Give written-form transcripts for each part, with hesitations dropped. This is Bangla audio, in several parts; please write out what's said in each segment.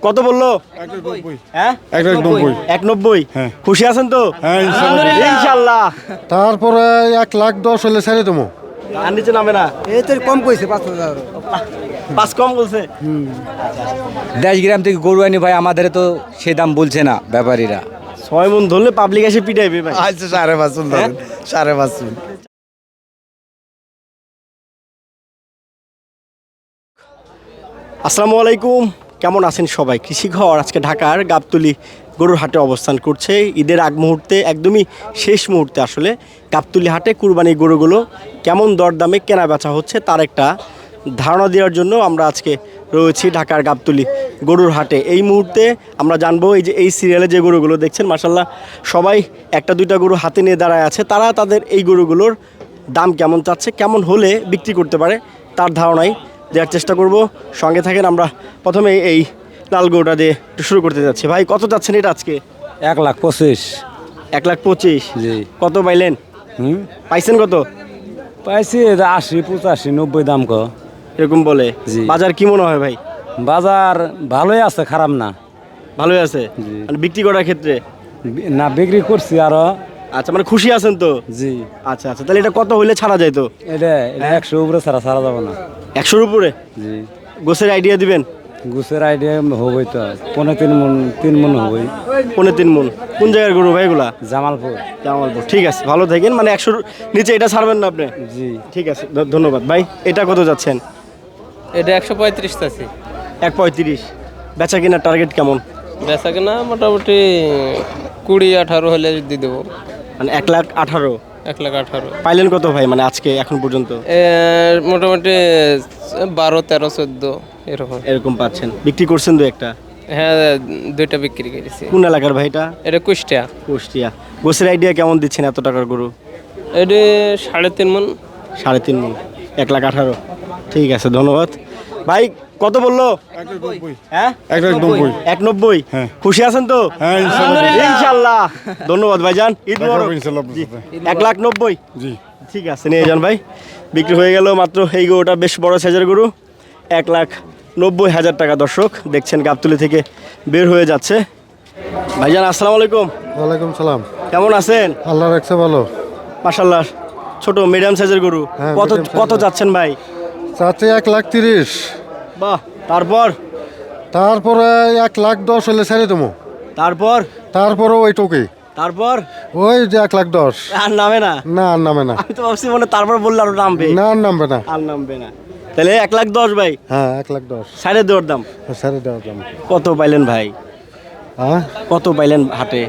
কত বললো? হ্যাঁ 190। হ্যাঁ। খুশি আছেন তো? হ্যাঁ, ইনশাল্লাহ। তারপরে 1,10,000 হলে ছেড়ে দেবো। আর নিচে নামে না? এই তো কম কইছে 5,000। 5 কম বলছে। দেশ গ্রাম থেকে গরু আনি ভাই, আমাদের তো সে দাম বলছে না ব্যাপারীরা। 6 মণ ধরলে পাবলিক এসে পিটাইবে ভাই। আচ্ছা 5.5 ধরেন, 5.5। আসসালামু আলাইকুম, কেমন আছেন সবাই? কৃষিঘর আজকে ঢাকার গাবতলী গরুর হাটে অবস্থান করছে। ঈদের আগ মুহূর্তে, একদমই শেষ মুহূর্তে আসলে গাবতলী হাটে কুরবানির গরুগুলো কেমন দরদামে কেনা বেচা হচ্ছে তার একটা ধারণা দেওয়ার জন্য আমরা আজকে রয়েছি ঢাকার গাবতলী গরুর হাটে। এই মুহূর্তে আমরা জানবো এই যে এই সিরিয়ালে যে গরুগুলো দেখছেন, মাশাল্লাহ সবাই একটা দুইটা গরু হাতে নিয়ে দাঁড়ায় আছে, তারা তাদের এই গরুগুলোর দাম কেমন চাচ্ছে, কেমন হলে বিক্রি করতে পারে তার ধারণাই দেওয়ার চেষ্টা করব। সঙ্গে থাকেন। আমরা প্রথমে এই লাল গরুটা দিয়ে একটু শুরু করতে যাচ্ছি। ভাই কত যাচ্ছেন এটা আজকে? 1,25,000। 1,25,000। জি। কত পাইলেন? পাইছেন কত? পাইছি 80, 85, 90 দাম কো এরকম বলে। জি। বাজার কি মনে হয় ভাই? বাজার ভালোই আছে, খারাপ না। ভালোই আছে। জি। মানে বিক্রি করার ক্ষেত্রে? না, বিক্রি করছি আরো। আচ্ছা, মানে খুশি আছেন তো? জি। আচ্ছা আচ্ছা, তাহলে এটা কত হইলে ছাড়া যায় তো? এটা 100 উপরে ছাড়া যাবে না। 100-র উপরে? জি। গোছের আইডিয়া দিবেন? গুছের আইডিয়া হবই তো, 3 মণ হবই। 3.5 মণ। কোন জায়গার গরু ভাই এগুলা? জামালপুর। জামালপুর। ঠিক আছে, ভালো থাকেন। মানে 100-র নিচে এটা ছাড়বেন না আপনি? জি। ঠিক আছে, ধন্যবাদ ভাই। এটা কত যাচ্ছেন? এটা 135 আছে। 1.35। বেচা কেনার টার্গেট কেমন? বেচা কেনা মোটামুটি 20-18 হলে দিয়ে দেবো। মানে 1,18,000। 1,18,000। পাইলেন কত ভাই মানে আজকে এখন পর্যন্ত? মোটামুটি 12, 13, 14 এরকম। এরকম পাচ্ছেন। বিক্রি করছেন দু একটা? হ্যাঁ, 2টা বিক্রি করেছি। কোন এলাকার ভাই এটা? এটা কুষ্টিয়া। কুষ্টিয়া। গোছের আইডিয়া কেমন দিচ্ছেন এত টাকার গরু? এটা 3.5 মণ। 3.5 মণ। 1,18,000। ঠিক আছে, ধন্যবাদ ভাই। কত বললো? 1,90,000। হ্যাঁ 1,90,000। 1,90,000। হ্যাঁ। খুশি আছেন তো? হ্যাঁ, ইনশাআল্লাহ। ইনশাআল্লাহ। ধন্যবাদ ভাইজান। ঈদ দেখা মোবারক। হবে ইনশাআল্লাহ আপনার জি। সাথে। 1,90,000। জি। ঠিক আছে, নিয়ে যান ভাই। বিক্রি হয়ে গেল মাত্র এই গরুটা, বেশ বড় সাইজের গরু। 1,90,000 টাকা দর্শক দেখছেন গাবতলী থেকে বের হয়ে যাচ্ছে। ভাইজান আসসালামু আলাইকুম, ওয়ালাইকুম সালাম। কেমন আছেন? আল্লাহ রাখছে ভালো। মাশাআল্লাহ, ছোট মিডিয়াম সাইজের গরু। হ্যাঁ, কত medium size কত গরু। যাচ্ছেন ভাই? চাচ্ছে 1,30,000। বাহ। তারপর? তারপরে 1,10,000 হলে ছেড়ে দেবো। তারপর? তারপরে ওইটুকুই, তারপর? ওই যে 1,10,000। আর নামে না? না, আর নামে না। আমি তো ভাবছি মনে তারপর বললে আরো নামবে। না, আর নামবে না। আর নামবে না। তাহলে 1,10,000 ভাই হ্যাঁ, 1,10,000 সাড়ে দেওয়ার দাম। ছেড়ে দেওয়া দাম। কত পাইলেন ভাই? হ্যাঁ, কত পাইলেন হাটে?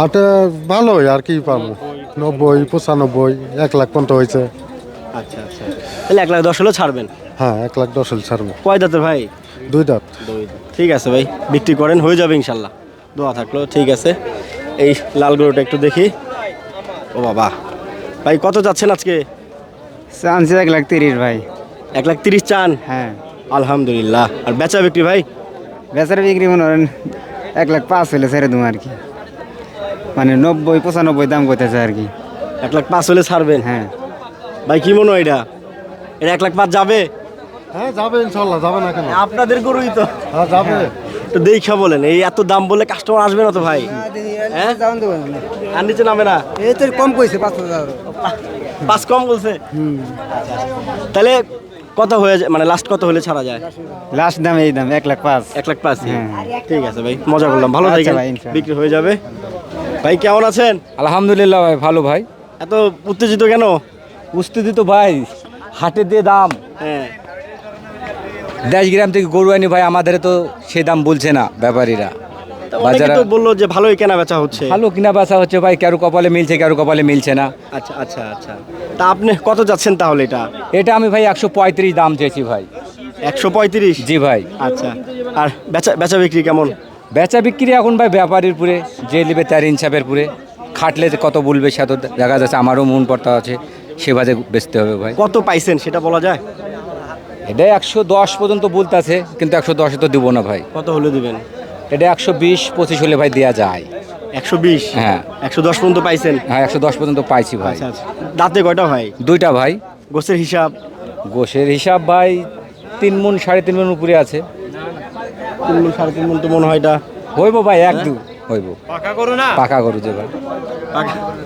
আটা ভালোই, আর কি পাবো? 90, 95, 1,00,000 পর্যন্ত হয়েছে। আচ্ছা আচ্ছা, তাহলে 1,10,000 হলে ছাড়বেন। হ্যাঁ, 1,10,000 হলে ছাড়বো। কয় দাঁতের ভাই? 2 দাঁত। ঠিক আছে ভাই, বিক্রি করেন, হয়ে যাবে ইনশাল্লাহ, দোয়া থাকলো। ঠিক আছে, এই লাল গরুটা একটু দেখি। ও বাবা, ভাই কত যাচ্ছেন আজকে? চান্সে 1,30,000 ভাই। 1,30,000 চান? হ্যাঁ। আলহামদুলিল্লাহ। আর বেচা বিক্রি ভাই? বেচার বিক্রি মনে করেন 1,05,000 হলে ছেড়ে দেবো আর কি। মানে 90, 95 দাম করতেছে আর কি। 1,05,000 হলে ছাড়বেন? হ্যাঁ। ভাই কি মনে হয় এটা 1,05,000 যাবে? হ্যাঁ, যাবে ইনশাল্লাহ, যাবে না কেন? আপনাদের গরুই তো। হ্যাঁ, যাবে। একটু দেখা বলেন, এই এত দাম বলে কাস্টমার আসবে না তো ভাই? হ্যাঁ? আর নিচে নামে না? এই তো কম কইছে 5,000। 5 কম বলছে। তাহলে কত হয়ে যায়, মানে লাস্ট কত হলে ছাড়া যায়? লাস্ট দাম এই দাম 1,05,000। 1,05,000। হ্যাঁ। ঠিক আছে ভাই, মজা করলাম। ভালো আচ্ছা থাকেন, ভাই, ইনশাআল্লাহ। বিক্রি হয়ে যাবে। ভাই কেমন আছেন? আলহামদুলিল্লাহ ভাই, ভালো ভাই। এত উত্তেজিত কেন? উস্তুতি তো ভাই, হাটে দিয়ে দাম। হ্যাঁ। দেশ গ্রাম থেকে গরু আনি ভাই, আমাদের তো সে দাম বলছে না ব্যাপারীরা। তা অনেকে বাজারে তো বললো যে ভালোই কেনা বেচা হচ্ছে। ভালো কিনা বেচা হচ্ছে ভাই, কারো কপালে মিলছে, কারো কপালে মিলছে না। আচ্ছা আচ্ছা আচ্ছা, তা আপনি কত যাচ্ছেন তাহলে এটা? এটা আমি ভাই 135 দাম চেয়েছি ভাই। 135? জি ভাই। আচ্ছা, আর বেচা বেচা বিক্রি কেমন? বেচা বিক্রি এখন ভাই ব্যাপারীর পুরে, যে নেবে তার ইনসাফের পুরে। খাটলে যে কত বলবে সে তো দেখা যাচ্ছে, আমারও মন পড়তা আছে, সে বাজে বেচতে হবে ভাই। কত পাইছেন সেটা বলা যায়? এটা 110 পর্যন্ত বলতেছে, কিন্তু 110 তো দিব না ভাই। কত হলে দিবেন? এটা 120-25 হলে ভাই দেওয়া যায়। 120? হ্যাঁ। 110 পর্যন্ত পাইছেন? হ্যাঁ, 110 পর্যন্ত পাইছি ভাই। আচ্ছা আচ্ছা, দাঁতে কয়টা ভাই? 2টা ভাই। গোছের হিসাব? গোশের হিসাব ভাই 3 মণ, 3.5 মণ উপরে আছে। 3 মণ 3.5 মণ তো মনে হয় এটা হইব ভাই এক দু হইব পাকা গরু যে ভাই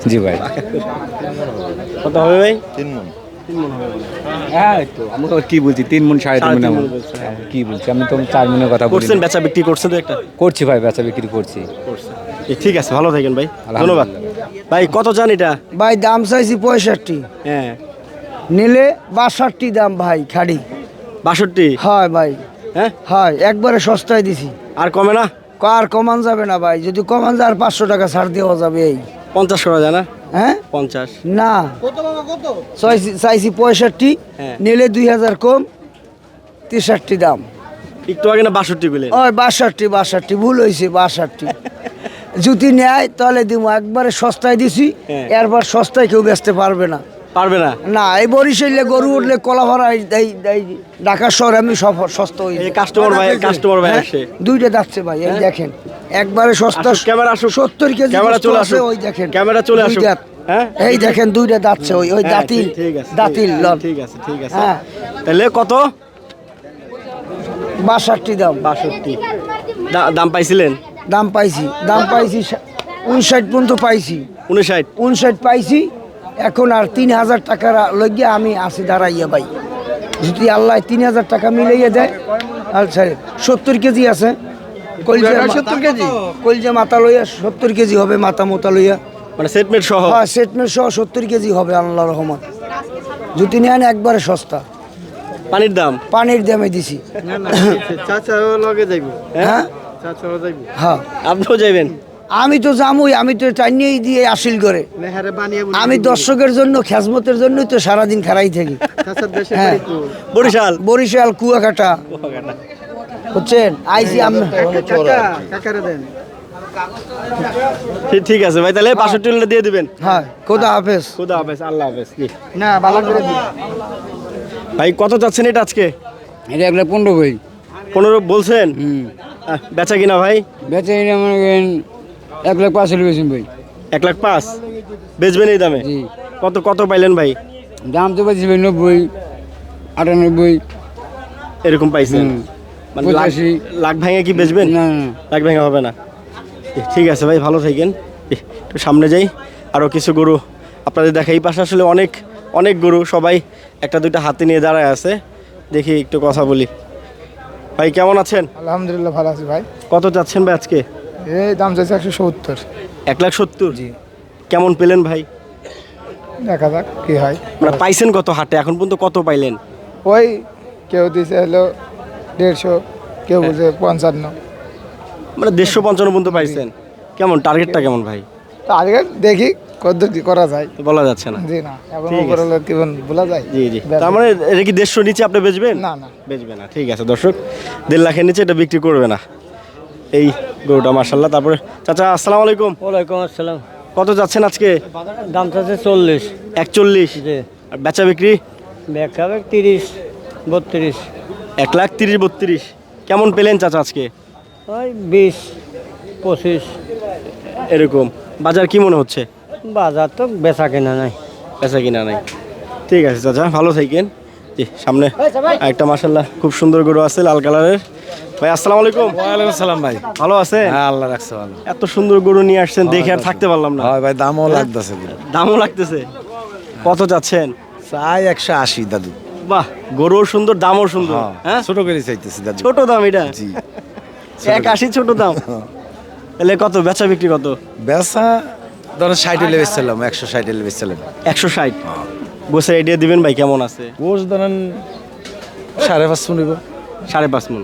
জি ভাই কত হবে ভাই? হ্যাঁ তো আমি তো কি বলছি 3 মণ 3.5 মণ 3.5 মণ বলছে। কি বলছি আমি তো 4 মণের কথা বলি করছেন বেচা বিক্রি করছেন তো একটা? করছি ভাই বেচা বিক্রি করছি ঠিক আছে, ভালো থাকেন ভাই, ধন্যবাদ। আলহামদুলিল্লাহ। ভাই কত জান এটা? ভাই দাম চাইছি 65, হ্যাঁ নিলে 62 দাম ভাই খাড়ি। 62? হয় ভাই, হ্যাঁ, হয় একবারে সস্তায় দিছি। আর কমে না? আর কমান যাবে না ভাই, যদি কমান যায় আর 500 টাকা ছাড় দেওয়া যাবে। এই 50 করা যায় না? হ্যাঁ 50? না, চাইছি 65, হ্যাঁ। নিলে 2000 কম, 63 দাম। একটু আগে না 62 বলে? ওই 62 ভুল হয়েছে, 62 যদি নেয় তাহলে দিব। একবারে সস্তায় দিছি, হ্যাঁ। এরপর সস্তায় কেউ বেচতে পারবে না। পারবে না? না, এই বরিশালে গরু উঠলে কলা ভরা ঢাকা শহরে আমি সব সস্তা হয়ে এই কাস্টমার ভাই আসে। দুইটা যাচ্ছে ভাই, এই দেখেন একবারে সস্তা। আসুক, ক্যামেরা আসুক। 70 কেজি ক্যামেরা চলে আছে, আসুক। ওই দেখেন ক্যামেরা চলে দুই আসুক। দাঁত। হ্যাঁ? এই দেখেন দুইটা যাচ্ছে, ওই হ্যাঁ, দাঁতিল ঠিক আছে, দাঁতিল লন। ঠিক আছে, ঠিক আছে। হ্যাঁ। তাহলে কত? 62 দাম। 62 দাম পাইছিলেন? দাম পাইছি 59 পর্যন্ত পাইছি, 59? পাইছি। এখন আর 3000 টাকা লইয়া আমি আছি দাঁড়াইয়া ভাই। যদি আল্লাহ 3000 টাকা মিলাইয়া দেয়, আচ্ছা 70 কেজি আছে। কলজা 70 কেজি, কলজা মাথা লইয়া 70 কেজি হবে, মাথা মোতা লইয়া। মানে সেটমেট সহ? হ্যাঁ, সেটমেট সহ 70 কেজি হবে আল্লাহর রহমান। যদি নেন একবারে সস্তা। পানির দাম? পানির দামে দিছি। হ্যাঁ হ্যাঁ, আপনিও যাইবেন? আমি তো জামুই, আমি তো টাইনিয়েই দিয়ে আসিল করে। আমি দর্শকের জন্য, খেজমতের জন্যই তো সারাদিন খারাই থাকি। হ্যাঁ, বরিশাল? বরিশাল কুয়াকাটা বুঝছেন, আইসি আমরা। ঠিক আছে ভাই, তাহলে 62 হলে দিয়ে দিবেন। হ্যাঁ, খোদা হাফেজ। খুদা হাফেজ, আল্লাহ হাফেজ। জি। না, ভালো করে দিন। ভাই কত চাচ্ছেন এটা আজকে? এটা 1.15 ভাই। 15 বলছেন? বেচা কিনা ভাই? বেচে মনে করেন 1.5 লাখ বেশি ভাই। 1,05,000 বেচবেন এই দামে? জি। কত কত পাইলেন ভাই? দাম তো পাইছি ভাই 90, 98। এরকম পাইছেন? মানে 85 লাখ ভাঙে কি বেচবেন? না না লাখ ভাঙা হবে না। ঠিক আছে ভাই, ভালো থাকেন। একটু সামনে যাই, আরও কিছু গরু আপনাদের দেখা। এই পাশে আসলে অনেক অনেক গরু, সবাই একটা দুইটা হাতে নিয়ে দাঁড়ায় আছে। দেখি একটু কথা বলি। ভাই কেমন আছেন? আলহামদুলিল্লাহ ভালো আছি ভাই। কত যাচ্ছেন ভাই আজকে? এই দাম চাইছে 170। 1,70,000? জি। কেমন পেলেন ভাই? দেখা যাক কি হয়। মানে পাইছেন কত হাটে এখন পর্যন্ত, কত পাইলেন? ওই কেউ দিছে হলো 150, কেউ বুঝে 55। মানে 155 পর্যন্ত পাইছেন। কেমন টার্গেটটা কেমন ভাই? তো আজকে দেখি কত কি করা যায়। বলা যাচ্ছে না। জি না, এখন ঠিক উপরে হলো কেমন বলা যায়। জি জি, তার মানে এটা কি 150 নিচে আপনি বেচবেন? না না, বেচবে না। ঠিক আছে দর্শক, 1.5 লাখের নিচে এটা বিক্রি করবে না এই গরুটা, মার্শাল্লাহ। তারপরে চাচা আসসালামু আলাইকুম। ওয়ালাইকুম আসসালাম। কত যাচ্ছেন আজকে? দাম চাচ্ছে 40। 41? জি। আর বেচা বিক্রি? ব্যাখ্যা 30, 32। 1,30,000, 32? কেমন পেলেন চাচা আজকে? ওই 20, 25। এরকম বাজার কি মনে হচ্ছে? বাজার তো বেচা কেনা নাই। বেচা কিনা নাই। ঠিক আছে চাচা, ভালো থাকেন। জি, সামনে একটা মার্শাল্লাহ খুব সুন্দর গরু আছে লাল কালারের। ভাই আসসালামু আলাইকুম। ওয়ালাইকুম আসসালাম ভাই। ভালো আছেন? হ্যাঁ, আল্লাহ রাখছে ভালো। এত সুন্দর গরু নিয়ে আসছেন, দেখে আর থাকতে পারলাম না। হয় ভাই, দামও লাগতেছে। দামও লাগতেছে। কত যাচ্ছেন? চাই 180 দাদু। বাহ, গরুও সুন্দর, দামও সুন্দর। হ্যাঁ, ছোট করে চাইতেছি দাদু। ছোট দাম এটা? জি। 180 ছোট দাম? তাহলে কত বেচা বিক্রি কত? বেচা ধরো 60 হলে বেচছিলাম, 160 হলে বেচছিলাম। 160? গোছের আইডিয়া দিবেন ভাই কেমন আছে? গোস ধরেন 5.5 মন নিব। 5.5 মণ?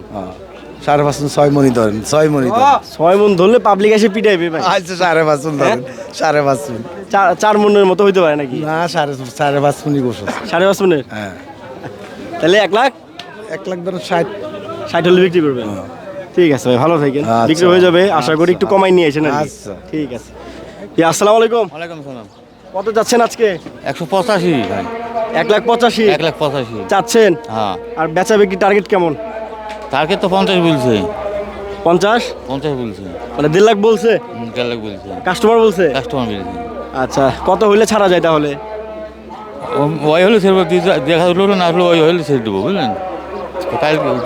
5.5 মন, 6 মনই ধরেন, 6 মনই ধরেন। 6 মণ ধরলে পাবলিক এসে পিটাইবে ভাই। আচ্ছা 5.5 মন ধরেন, 5.5 মন। 4 মণের মতো হইতে পারে নাকি? না, 5.5 মনই গোস আছে। 5.5 মণের? হ্যাঁ, তাহলে 1 লাখ? 1 লাখ ধরেন 60। 60 হলে বিক্রি করবেন? ঠিক আছে ভাই, ভালো থাকেন। আচ্ছা। বিক্রি হয়ে যাবে আশা করি। একটু কমাই নিয়ে এসেন। আচ্ছা। ঠিক আছে। আসসালামু আলাইকুম। ওয়ালাইকুম সালাম। কত যাচ্ছেন আজকে? 185 ভাই। 1,85,000 185। চাচ্ছেন? হ্যাঁ, আর বেচা বিক্রি টার্গেট কেমন? টার্গেট তো 50 বলছে। 50? 50 বলছে। মানে 1.5 লাখ বলছে? 1.5 লাখ বলছে। কাস্টমার বলছে? কাস্টমার বলছে। আচ্ছা, কত হইলে ছাড়া যায় তাহলে? ওই হলে ছেড়ে দেখা হলো না হলো, ওই হলে ছেড়ে দেবো বুঝলেন।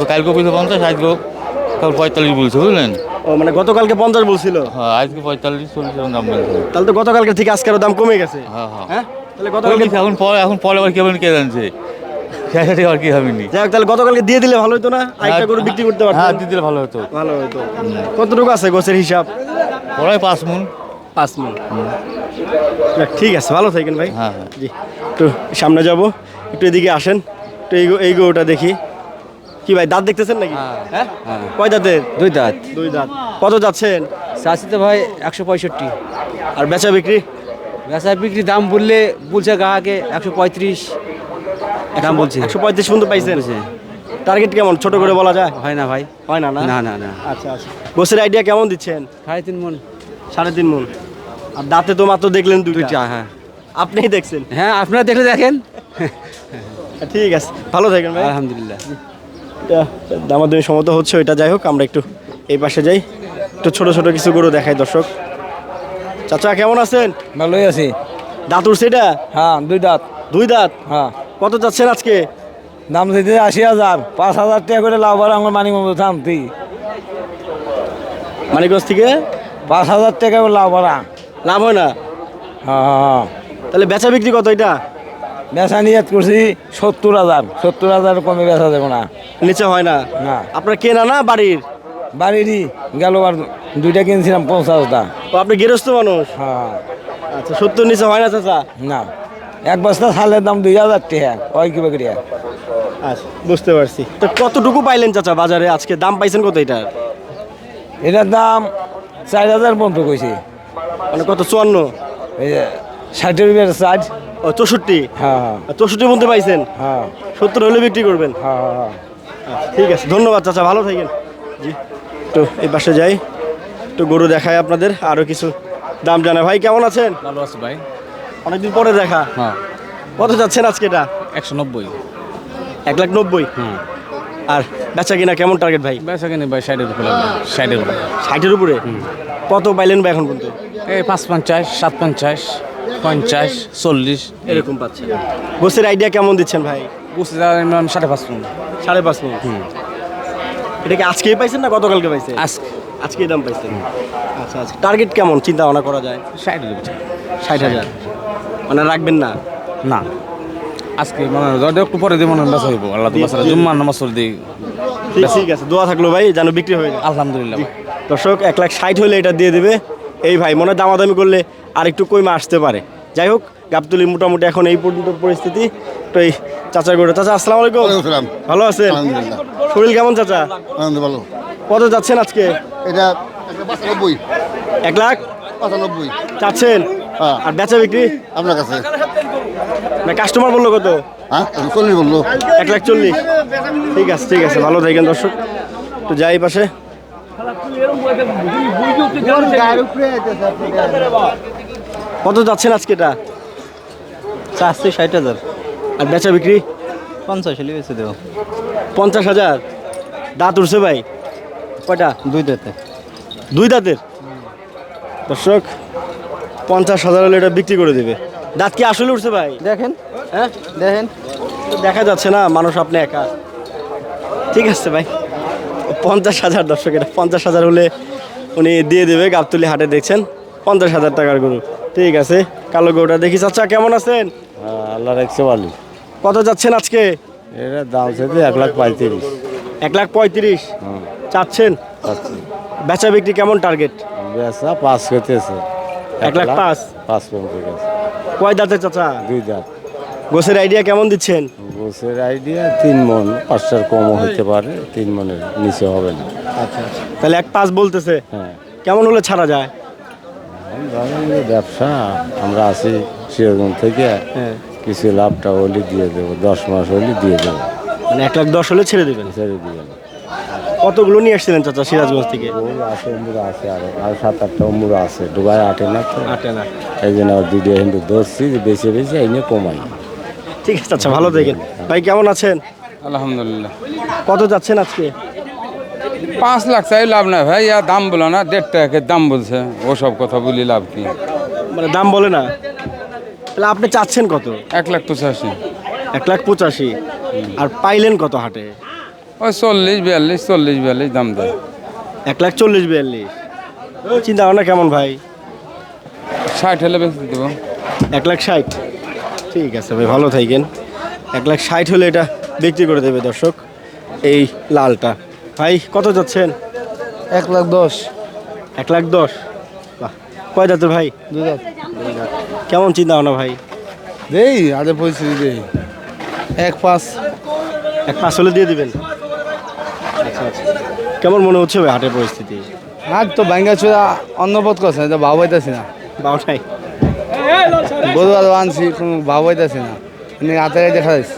কালকে বলছে 50, আজকে কাল 45 বলছে বুঝলেন। ও মানে গতকালকে 50 বলছিল, হ্যাঁ আজকে 45-40 এরকম দাম বলছে। তাহলে তো গতকালকে থেকে আজকের দাম কমে গেছে। হ্যাঁ হ্যাঁ হ্যাঁ তাহলে গতকালকে এখন পরে আবার কেমন কে জানছে সেটা আর কি হবেনি। যাই হোক, তাহলে গতকালকে দিয়ে দিলে ভালো হতো না, আরেকটা করে বিক্রি করতে হ্যাঁ পারতেন। দিতে ভালো হতো। ভালো হতো। কতটুকু আছে গোছের হিসাব? পড়ায় 5 মণ। 5 মণ। যাক, ঠিক আছে, ভালো থাকেন ভাই। হ্যাঁ হ্যাঁ জি, একটু সামনে যাব, একটু এদিকে আসেন, একটু এই গরুটা দেখি। কি ভাই, দাঁত দেখতেছেন নাকি? হ্যাঁ, কয় দাঁতের? 2 দাঁত। 2 দাঁত। কত যাচ্ছেন? চাষি তো ভাই 165। আর বেচা বিক্রি? বেচা বিক্রি দাম বলছে গ্রাহকে 135 দাম বলছে। 135 পর্যন্ত পাইছেন? টার্গেট কেমন, ছোট করে বলা যায়? হয় না ভাই। হয় না? না না না। আচ্ছা আচ্ছা, গোছের আইডিয়া কেমন দিচ্ছেন? 3.5 মণ। 3.5 মণ। আর দাঁতে তো মাত্র দেখলেন 2টা। হ্যাঁ আপনিই দেখছেন? হ্যাঁ, আপনারা দেখলে দেখেন। ঠিক আছে, ভালো থাকেন ভাই। আলহামদুলিল্লাহ। এটা দামাদামি সমত হচ্ছে, ওইটা যাই হোক, আমরা একটু এই পাশে যাই, একটু ছোট ছোট কিছু গরু দেখাই দর্শক। চাচা কেমন আছেন? ভালোই আছি। দাঁত উঠছে এটা? হ্যাঁ 2 দাঁত। 2 দাঁত। হ্যাঁ, কত যাচ্ছেন আজকে? দাম দিতে 80,000। 5,000 টাকা করে লাভ আর আমার মানিক থাম তুই। মানিকগঞ্জ থেকে 5,000 টাকা করে লাভ আর। লাভ হয় না? হ্যাঁ, তাহলে বেচা বিক্রি কত এটা? বেচা নিয়ত করছি 70,000। 70,000 কমে বেচা যাবে না। নিচে হয় না? না, আপনার কেনা না বাড়ির? বাড়িরই গেল আর 2টা কিনছিলাম 50টা। ও, আপনি গৃহস্থ মানুষ? হ্যাঁ। আচ্ছা, 70 নিচে হয় না চাচা? না, 1 বস্তা ছালের দাম 2,000 টাকা। ওই কি বাকরিয়া। আচ্ছা, বুঝতে পারছি। তো কতটুকু পাইলেন চাচা বাজারে আজকে? দাম পাইছেন কত এটা? এটার দাম 4,000 পর্যন্ত কইছে। মানে কত, 54? এই যে 60 রুপিয়ার 60। ও 64? হ্যাঁ 64 মধ্যে পাইছেন? হ্যাঁ 70 হলে বিক্রি করবেন? হ্যাঁ হ্যাঁ। আচ্ছা, ঠিক আছে, ধন্যবাদ চাচা, ভালো থাকেন। জি, তো এই পাশে যাই, একটু গরু দেখায় আপনাদের, আরও কিছু দাম জানা। ভাই কেমন আছেন? ভালো আছে ভাই। অনেকদিন পরে দেখা। হ্যাঁ কত যাচ্ছেন আজকে এটা? 190। 1,90,000। আর বেচা কিনা কেমন টার্গেট ভাই? বেচা কিনে ভাই 60-এর উপরে লাগবে। 60-এর উপরে। 60-এর উপরে? কত পাইলেন ভাই এখন পর্যন্ত? এই 550, 750, 50, 40 এরকম পাচ্ছেন। গোছের আইডিয়া কেমন দিচ্ছেন ভাই? বুঝতে যাবেন 5.5 মণ। 5.5 মণ। এটা কি আজকেই পাইছেন না গতকালকে পাইছেন? আজকে আজকেই দাম পাইছেন। আচ্ছা আচ্ছা, টার্গেট কেমন চিন্তা ভাবনা করা যায়? 60-এর উপরে। 60,000 মানে রাখবেন না? না, আজকে মানে যদি একটু পরে দিয়ে মনে হয় বেচা হইব। আল্লাহ তো বাঁচারা জুম্মার নামাজ পড়ে দিই। ঠিক আছে, দোয়া থাকলো ভাই যেন বিক্রি হয়ে যায়। আলহামদুলিল্লাহ। দর্শক 1,60,000 হলে এটা দিয়ে দেবে এই ভাই। মনে হয় দামাদামি করলে আর একটু কইমা আসতে পারে। যাই হোক, গাবতলী মোটামুটি এখন এই পর্যন্ত পরিস্থিতি। তো এই চাচার গরু। চাচা আসসালামু আলাইকুম। ভালো আছেন? শরীর কেমন চাচা? ভালো। কত যাচ্ছেন আজকে? এটা 95। 1,95,000 চাচ্ছেন? হ্যাঁ। আর বেচা বিক্রি আপনার কাছে? না, কাস্টমার বললো কত? হ্যাঁ 40 বললো। 1,40,000। ঠিক আছে ঠিক আছে, ভালো থাকেন দর্শক। তো যাই পাশে। কত যাচ্ছেন আজকে এটা? চাচ্ছি 60,000। আর বেচা বিক্রি? 50 হলে বেচে দেবো। 50,000। দাঁত উঠছে ভাই কয়টা? 2 দাঁতে। 2 দাঁতের। দর্শক 50,000 হলে এটা বিক্রি করে দেবে। দাঁত কি আসলে উঠছে ভাই? দেখেন, হ্যাঁ দেখেন। তো দেখা যাচ্ছে না, মানুষ আপনি একা। ঠিক আছে ভাই, 50,000 দর্শক, এটা 50,000 হলে উনি দিয়ে দেবে। গাবতলী হাটে দেখছেন 50,000 টাকার গরু। ঠিক আছে, কালো গরুটা দেখি। চাচা কেমন আছেন? আল্লাহ রাখছে ভালো। কত যাচ্ছেন আজকে? এটা দাম চাইতে 1,35,000। 1,35,000 চাচ্ছেন? বেচা বিক্রি কেমন টার্গেট? বেচা 5 করতেছে। 1,05,000। 5 পর্যন্ত গেছে। কয় দাঁতের চাচা? 2 দাঁত। গোছের আইডিয়া কেমন দিচ্ছেন? গোছের আইডিয়া 3 মণ। 5টার কমও হতে পারে, 3 মণের নিচে হবে না। আচ্ছা আচ্ছা, তাহলে 1,05,000 বলতেছে। হ্যাঁ, কেমন হলে ছাড়া যায়? ধরেন যে ব্যবসা, আমরা আছি সিরাজগঞ্জ থেকে, কিছু লাভটা হলে দিয়ে দেবো, 10 মাস হলে দিয়ে দেবো, মানে 1,10,000 হলে ছেড়ে দেবেন। ছেড়ে দিয়ে দেবো। কতগুলো নিয়ে আসছিলেন চাচা সিরাজগঞ্জ থেকে? গরু আছে, অম্বুরা আছে, আর 7-8টা অম্বুরা আছে। ডুবাই আটে না তো, 8 না। এই জন্য আর 2টা হিন্দু ধরছি, বেছে বেছে এই নিয়ে কমাই। ঠিক আছে আচ্ছা, ভালো থাকেন ভাই। কেমন আছেন? আলহামদুলিল্লাহ। কত যাচ্ছেন আজকে? 5 লাখ চাই লাভ নাই ভাই, আর দাম বলো না, 1.5 টাকা দাম বলছে। ওসব কথা বলি লাভ কি? মানে দাম বলে না, তাহলে আপনি চাচ্ছেন কত? 1,85,000। 1,85,000। আর পাইলেন কত হাটে? ওই 40-42 দাম দেয়। 1,40,42 চিন্তা ভাবনা কেমন ভাই? 60 হলে বেশি দেবো। 1,60,000 ঠিক আছে ভাই, ভালো থাকেন। 1,60,000 হলে এটা বিক্রি করে দেবে দর্শক। এই লালটা ভাই কত যাচ্ছেন? 1,10,000 1,10,000 বাহ, কয় দাঁতের ভাই? 2 দাঁত কেমন চিন্তা ভাবনা ভাই? দেই আদে পরিস্থিতি দেই 1,5 1,5 হলে দিয়ে দিবেন? আচ্ছা আচ্ছা, কেমন মনে হচ্ছে ভাই হাটের পরিস্থিতি? হাত তো ভাঙ্গা চুরা অন্নবোধ করছে না, ভাব হইতেছি না। বাউটাই গরু আর আনছি কোনো ভাব হইতেছি না, হাতে দেখা যাচ্ছে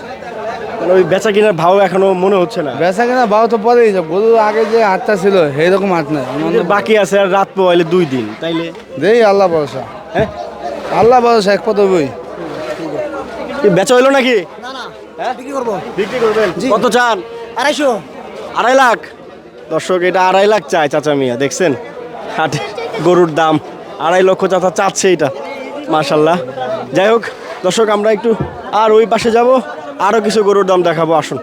মানে ওই বেচা কিনার ভাও এখনো মনে হচ্ছে না। বেচা কেনা ভাও তো পরেই যাব, গরু আগে যে হাটটা ছিল সেই রকম হাট নাই। আমাদের বাকি আছে আর রাত পোয়াইলে 2 দিন, তাইলে দেই আল্লাহ ভরসা, হ্যাঁ আল্লাহ ভরসা এক পদ বই। কি বেচা হইলো নাকি? হ্যাঁ বিক্রি করবো। বিক্রি করবেন? কত চান? 250 2.5 লাখ। দর্শক এটা 2.5 লাখ চায় চাচা মিয়া, দেখছেন হাটে গরুর দাম 2.5 লক্ষ চাচা চাচ্ছে এটা, মাশাল্লাহ। যাই হোক দর্শক, আমরা একটু আর ওই পাশে যাব, আরো কিছু গরুর দাম দেখাবো, আসুন।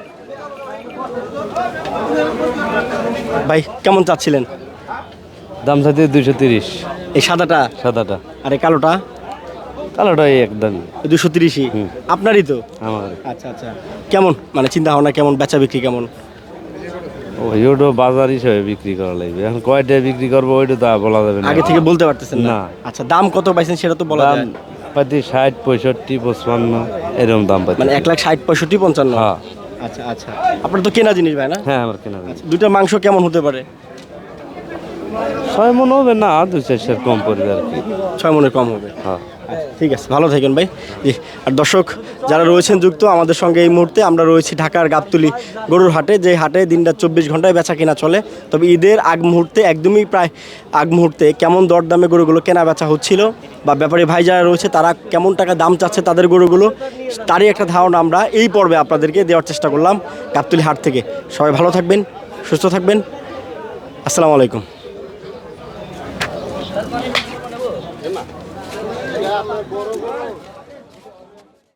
ভাই কেমন চাচ্ছিলেন? দাম চাইতে 230 এই সাদাটা সাদাটা, আর এই কালোটা? কালোটা একদম 230ই আপনারই তো? আমার। আচ্ছা আচ্ছা, কেমন মানে চিন্তা ভাবনা কেমন, বেচা বিক্রি কেমন? ওইটা বাজার হিসেবে বিক্রি করা লাগবে, এখন কয়টা বিক্রি করবো ওইটা তো বলা যাবে না আগে থেকে বলতে পারতেছেন না? না। আচ্ছা, দাম কত পাইছেন সেটা তো বলা দাম যায়? পাতি 60, 65, 55 এরকম দাম পাতি। মানে 1,60,000, 65, 55? হ্যাঁ আচ্ছা আচ্ছা, আপনার তো কেনা জিনিস ভাই না? হ্যাঁ আমার কেনা দুইটা মাংস কেমন হতে পারে? 6 মন হবে না, 2-4 কম পড়বে আর কি। 6 মনের কম হবে? হ্যাঁ আচ্ছা, ঠিক আছে, ভালো থাকেন ভাই। জি, আর দর্শক যারা রয়েছেন যুক্ত আমাদের সঙ্গে এই মুহূর্তে, আমরা রয়েছি ঢাকার গাবতলী গরুর হাটে, যে হাটে দিনটা 24 ঘন্টায় বেচা কেনা চলে। তবে ঈদের আগ মুহূর্তে, একদমই প্রায় আগ মুহূর্তে কেমন দরদামে গরুগুলো কেনা বেচা হচ্ছিল, বা ব্যাপারী ভাই যারা রয়েছে তারা কেমন টাকা দাম চাচ্ছে তাদের গরুগুলো, তারই একটা ধারণা আমরা এই পর্বে আপনাদেরকে দেওয়ার চেষ্টা করলাম গাবতলী হাট থেকে। সবাই ভালো থাকবেন, সুস্থ থাকবেন, আসসালামু আলাইকুম।